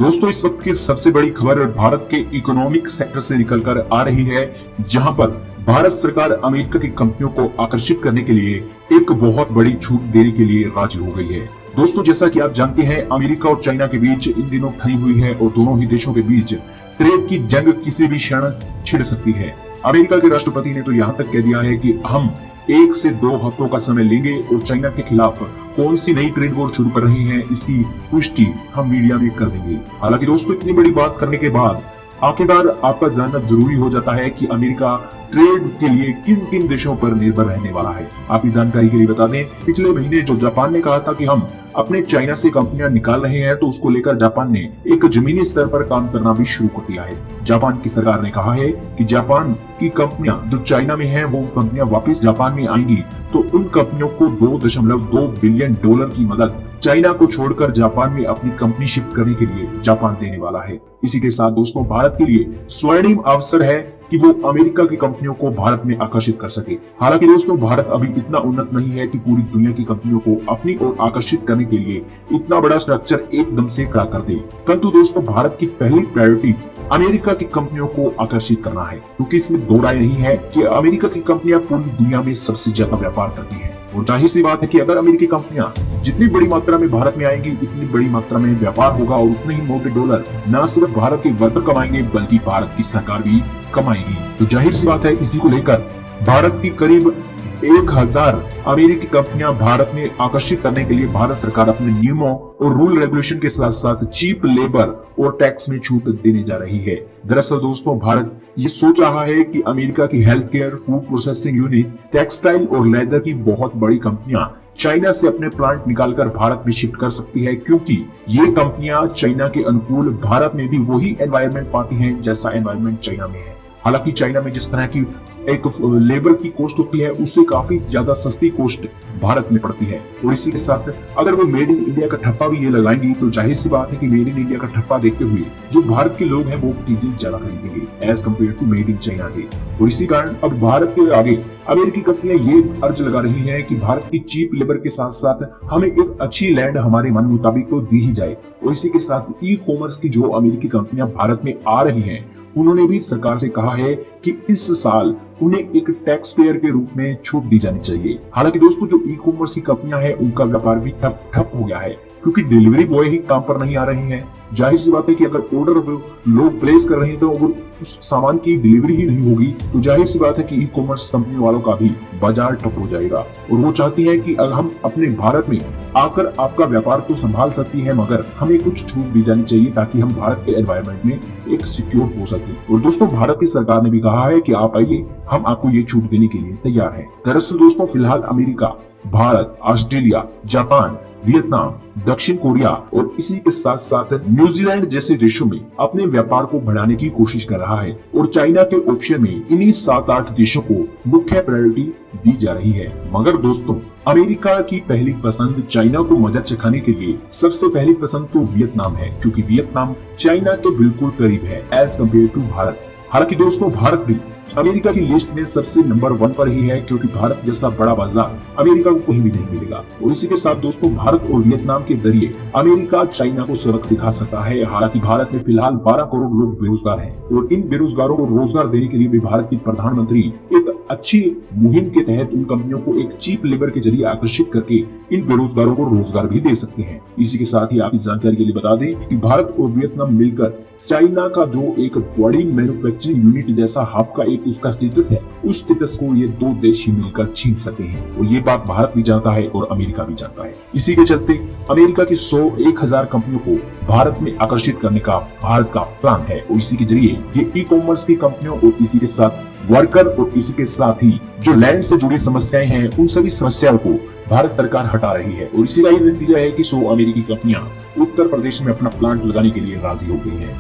दोस्तों, इस वक्त की सबसे बड़ी खबर भारत के इकोनॉमिक सेक्टर से निकलकर आ रही है, जहां पर भारत सरकार अमेरिका की कंपनियों को आकर्षित करने के लिए एक बहुत बड़ी छूट देने के लिए राजी हो गई है। दोस्तों, जैसा कि आप जानते हैं, अमेरिका और चाइना के बीच इन दिनों ठनी हुई है और दोनों ही देशों के बीच ट्रेड की जंग किसी भी क्षण छिड़ सकती है। अमेरिका के राष्ट्रपति ने तो यहाँ तक कह दिया है कि हम 1 से 2 हफ्तों का समय लेंगे और चाइना के खिलाफ कौन सी नई ट्रेड वॉर शुरू कर रही है, इसकी पुष्टि हम मीडिया में कर देंगे। हालांकि दोस्तों, इतनी बड़ी बात करने के बाद आखिरकार आपका जानना जरूरी हो जाता है कि अमेरिका ट्रेड के लिए किन किन देशों पर निर्भर रहने वाला है। आप इस जानकारी के लिए बता दें, पिछले महीने जो जापान ने कहा था कि हम अपने चाइना से कंपनियां निकाल रहे हैं, तो उसको लेकर जापान ने एक जमीनी स्तर पर काम करना भी शुरू कर दिया है। जापान की सरकार ने कहा है कि जापान की कंपनियां जो चाइना में हैं, वो कंपनियां वापस जापान में आएंगी तो उन कंपनियों को $2.2 बिलियन की मदद चाइना को छोड़कर जापान में अपनी कंपनी शिफ्ट करने के लिए जापान देने वाला है। इसी के साथ दोस्तों, भारत के लिए स्वर्णिम अवसर है कि वो अमेरिका की कंपनियों को भारत में आकर्षित कर सके। हालांकि दोस्तों, भारत अभी इतना उन्नत नहीं है कि पूरी दुनिया की कंपनियों को अपनी ओर आकर्षित करने के लिए इतना बड़ा स्ट्रक्चर एकदम से खड़ा कर दे। परंतु दोस्तों, भारत की पहली प्रायोरिटी अमेरिका की कंपनियों को आकर्षित करना है, क्योंकि इसमें दो राय नहीं है कि अमेरिका की कंपनियां पूरी दुनिया में सबसे ज्यादा व्यापार करती हैं। और जाहिर सी बात है कि अगर अमेरिकी कंपनियां जितनी बड़ी मात्रा में भारत में आएंगी, उतनी बड़ी मात्रा में व्यापार होगा और उतने ही मोटे डॉलर न सिर्फ भारत के वर्कर कमाएंगे, बल्कि भारत की सरकार भी कमाएगी। तो जाहिर सी बात है, इसी को लेकर भारत की करीब 1000 अमेरिकी कंपनियां भारत में आकर्षित करने के लिए भारत सरकार अपने नियमों और रूल रेगुलेशन के साथ साथ चीप लेबर और टैक्स में छूट देने जा रही है। दरअसल दोस्तों, भारत ये सोच रहा है कि अमेरिका की health care, food processing unit, textile और लेदर की बहुत बड़ी कंपनियां चाइना से अपने प्लांट निकालकर भारत में शिफ्ट कर सकती है, क्योंकि ये कंपनियां चाइना के अनुकूल भारत में भी वही एनवायरनमेंट पाती हैं जैसा एनवायरनमेंट चाइना में है। हालांकि चाइना में जिस तरह की एक लेबर की कॉस्ट होती है, उससे काफी ज्यादा सस्ती कॉस्ट भारत में पड़ती है। और इसी के साथ अगर वो मेड इन इंडिया का ठप्पा भी ये लगाएंगी, तो जाहिर सी बात है कि मेड इन इंडिया का ठप्पा देखते हुए जो भारत के लोग हैं वो चीजें ज्यादा खरीदेंगे as compare to made in China के। और इसी कारण अब भारत के आगे अमेरिकी कंपनियां ये अर्ज लगा रही हैं कि भारत की चीप लेबर के साथ साथ हमें एक अच्छी लैंड हमारे मन मुताबिक तो दी ही जाए। और इसी के साथ ई कॉमर्स की जो अमेरिकी कंपनियां भारत में आ रही हैं, उन्होंने भी सरकार से कहा है कि इस साल उन्हें एक टैक्स पेयर के रूप में छूट दी जानी चाहिए। हालांकि दोस्तों, जो ई कॉमर्स की कंपनियां हैं, उनका व्यापार भी ठप हो गया है, क्योंकि डिलीवरी बॉय ही काम पर नहीं आ रहे हैं। जाहिर सी बात है कि अगर ऑर्डर लोग प्लेस कर रहे हैं, तो अगर उस सामान की डिलीवरी ही नहीं होगी, तो जाहिर सी बात है कि ई कॉमर्स कंपनी वालों का भी बाजार ठप हो जाएगा। और वो चाहती है कि अगर हम अपने भारत में आकर आपका व्यापार तो संभाल सकती है, मगर हमें कुछ छूट दी जानी चाहिए ताकि हम भारत के एनवायरनमेंट में एक सिक्योर हो सके। और दोस्तों, भारत की सरकार ने भी कहा है कि आप आइए, हम आपको ये छूट देने के लिए तैयार हैं। दरअसल दोस्तों, फिलहाल America, Bharat, Australia, Japan, Vietnam, दक्षिण कोरिया और इसी के साथ साथ न्यूजीलैंड जैसे देशों में अपने व्यापार को बढ़ाने की कोशिश कर रहा है। और चाइना के ऑप्शन में इन्हीं 7-8 देशों को मुख्य प्रायोरिटी दी जा रही है। मगर दोस्तों, अमेरिका की पहली पसंद चाइना को मजा चखाने के लिए सबसे पहली पसंद तो वियतनाम है, क्योंकि वियतनाम चाइना के बिल्कुल करीब है एज कम्पेयर टू भारत। हालांकि दोस्तों, भारत भी अमेरिका की लिस्ट में सबसे नंबर 1 पर ही है, क्योंकि भारत जैसा बड़ा बाजार अमेरिका को कहीं भी नहीं मिलेगा। और इसी के साथ दोस्तों, भारत और वियतनाम के जरिए अमेरिका चाइना को सबक सिखा सकता है। हालांकि भारत में फिलहाल 12 करोड़ लोग बेरोजगार हैं, और इन बेरोजगारों को रोजगार देने के लिए भी भारत की प्रधानमंत्री एक अच्छी मुहिम के तहत उन कंपनियों को एक चीप लेबर के जरिए आकर्षित करके इन बेरोजगारों को रोजगार भी दे सकते हैं। इसी के साथ ही आप इस जानकारी के लिए बता दें कि भारत और वियतनाम मिलकर चाइना का जो एक बड़ी मैन्युफैक्चरिंग यूनिट जैसा हब का एक उसका स्टेटस है, उस स्टेटस को ये 2 देश ही मिलकर छीन सके हैं। और ये बात भारत भी जानता है और अमेरिका भी जानता है। इसी के चलते अमेरिका की 100-1000 कंपनियों को भारत में आकर्षित करने का भारत का प्लान है। और इसी के जरिए ये ई कॉमर्स की कंपनियों और इसी के साथ वर्कर और इसी के साथ ही जो लैंड से जुड़ी समस्याएं हैं, उन सभी समस्याओं को भारत सरकार हटा रही है। और इसी का ही नतीजा है कि 100 अमेरिकी कंपनियां उत्तर प्रदेश में अपना प्लांट लगाने के लिए राजी हो गई है।